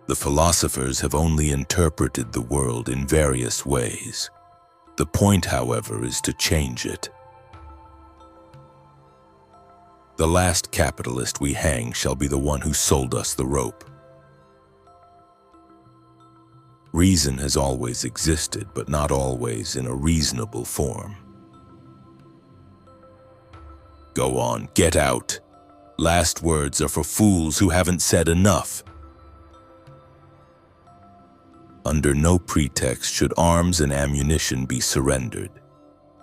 The philosophers have only interpreted the world in various ways. The point, however, is to change it. The last capitalist we hang shall be the one who sold us the rope. Reason has always existed, but not always in a reasonable form. Go on, get out. Last words are for fools who haven't said enough. Under no pretext should arms and ammunition be surrendered.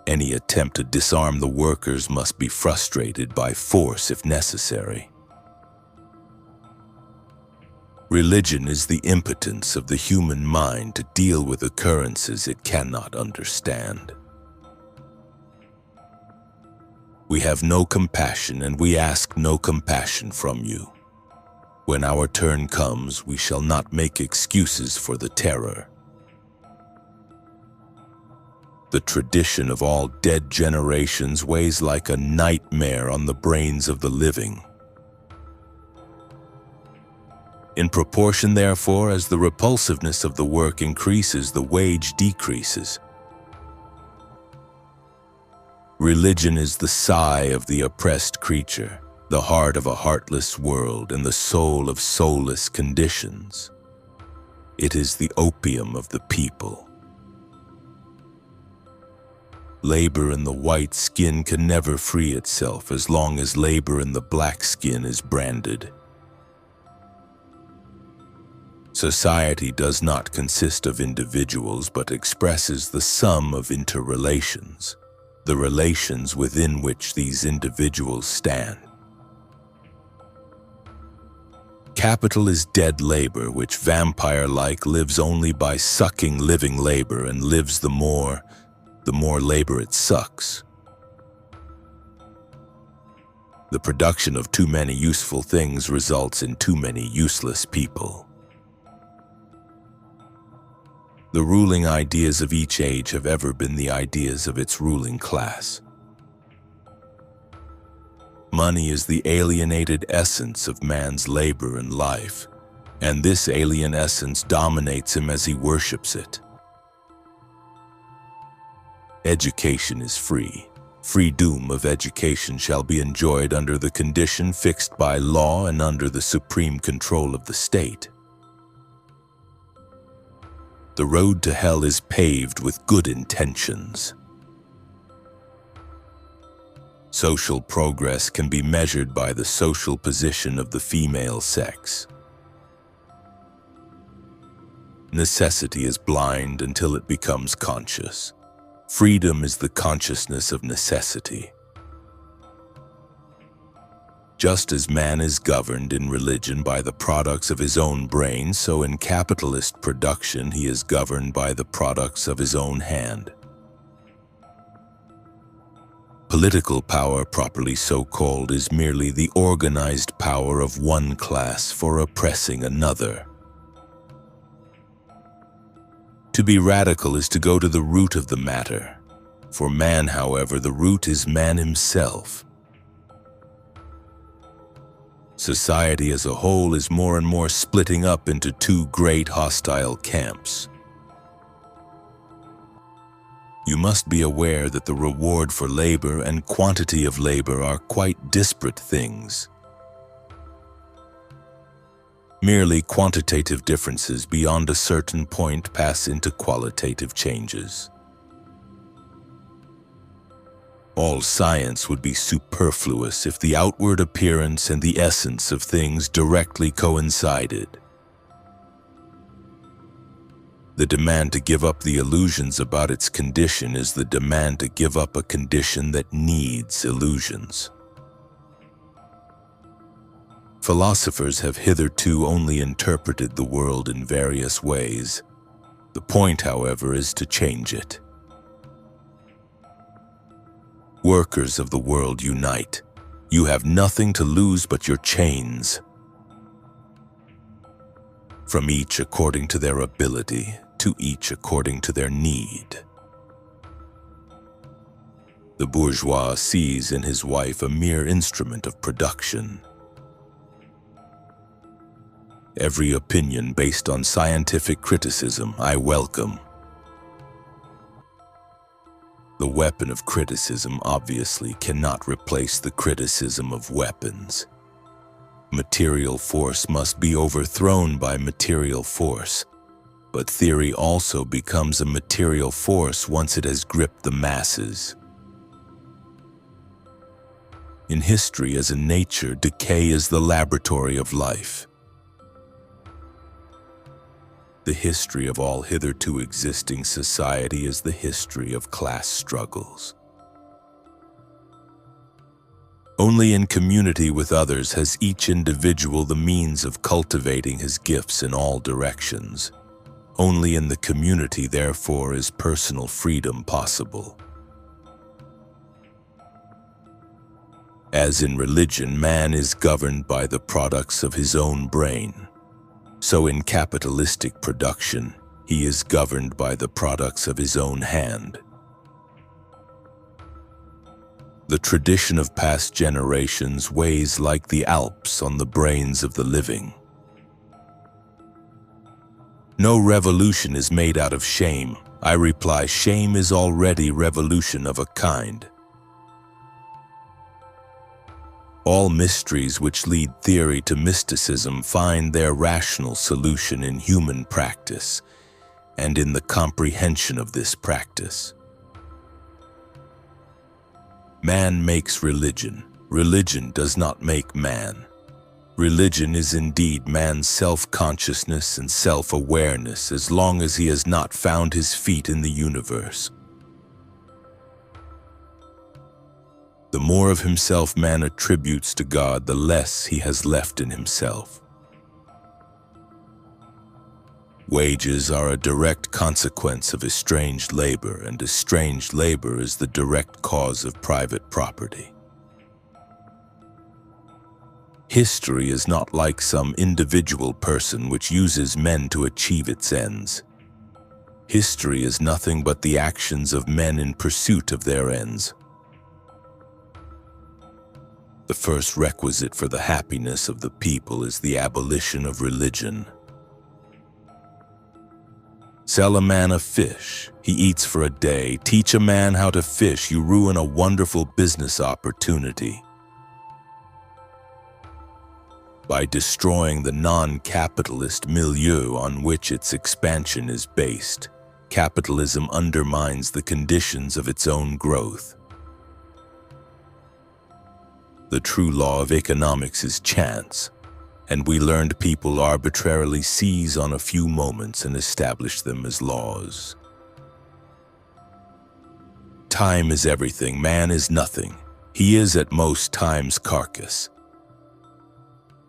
Any attempt to disarm the workers must be frustrated by force if necessary. Religion is the impotence of the human mind to deal with occurrences it cannot understand. We have no compassion, and we ask no compassion from you. When our turn comes, we shall not make excuses for the terror. The tradition of all dead generations weighs like a nightmare on the brains of the living. In proportion, therefore, as the repulsiveness of the work increases, the wage decreases. Religion is the sigh of the oppressed creature, the heart of a heartless world, and the soul of soulless conditions. It is the opium of the people. Labor in the white skin can never free itself as long as labor in the black skin is branded. Society does not consist of individuals, but expresses the sum of interrelations, the relations within which these individuals stand. Capital is dead labor, which vampire-like lives only by sucking living labor, and lives the more labor it sucks. The production of too many useful things results in too many useless people. The ruling ideas of each age have ever been the ideas of its ruling class. Money is the alienated essence of man's labor and life, and this alien essence dominates him as he worships it. Education is free. Freedom of education shall be enjoyed under the condition fixed by law and under the supreme control of the state. The road to hell is paved with good intentions. Social progress can be measured by the social position of the female sex. Necessity is blind until it becomes conscious. Freedom is the consciousness of necessity. Just as man is governed in religion by the products of his own brain, so in capitalist production he is governed by the products of his own hand. Political power, properly so called, is merely the organized power of one class for oppressing another. To be radical is to go to the root of the matter. For man, however, the root is man himself. Society as a whole is more and more splitting up into two great hostile camps. You must be aware that the reward for labor and quantity of labor are quite disparate things. Merely quantitative differences beyond a certain point pass into qualitative changes. All science would be superfluous if the outward appearance and the essence of things directly coincided. The demand to give up the illusions about its condition is the demand to give up a condition that needs illusions. Philosophers have hitherto only interpreted the world in various ways. The point, however, is to change it. Workers of the world, unite. You have nothing to lose but your chains. From each according to their ability, to each according to their need. The bourgeois sees in his wife a mere instrument of production. Every opinion based on scientific criticism I welcome. The weapon of criticism obviously cannot replace the criticism of weapons. Material force must be overthrown by material force, but theory also becomes a material force once it has gripped the masses. In history as in nature, decay is the laboratory of life. The history of all hitherto existing society is the history of class struggles. Only in community with others has each individual the means of cultivating his gifts in all directions. Only in the community, therefore, is personal freedom possible. As in religion, man is governed by the products of his own brain. So in capitalistic production, he is governed by the products of his own hand. The tradition of past generations weighs like the Alps on the brains of the living. No revolution is made out of shame. I reply, shame is already revolution of a kind. All mysteries which lead theory to mysticism find their rational solution in human practice and in the comprehension of this practice. Man makes religion. Religion does not make man. Religion is indeed man's self-consciousness and self-awareness as long as he has not found his feet in the universe. The more of himself man attributes to God, the less he has left in himself. Wages are a direct consequence of estranged labor, and estranged labor is the direct cause of private property. History is not like some individual person which uses men to achieve its ends. History is nothing but the actions of men in pursuit of their ends. The first requisite for the happiness of the people is the abolition of religion. Sell a man a fish, he eats for a day. Teach a man how to fish, you ruin a wonderful business opportunity. By destroying the non-capitalist milieu on which its expansion is based, capitalism undermines the conditions of its own growth. The true law of economics is chance, and we learned people arbitrarily seize on a few moments and establish them as laws. Time is everything, man is nothing. He is at most time's carcass.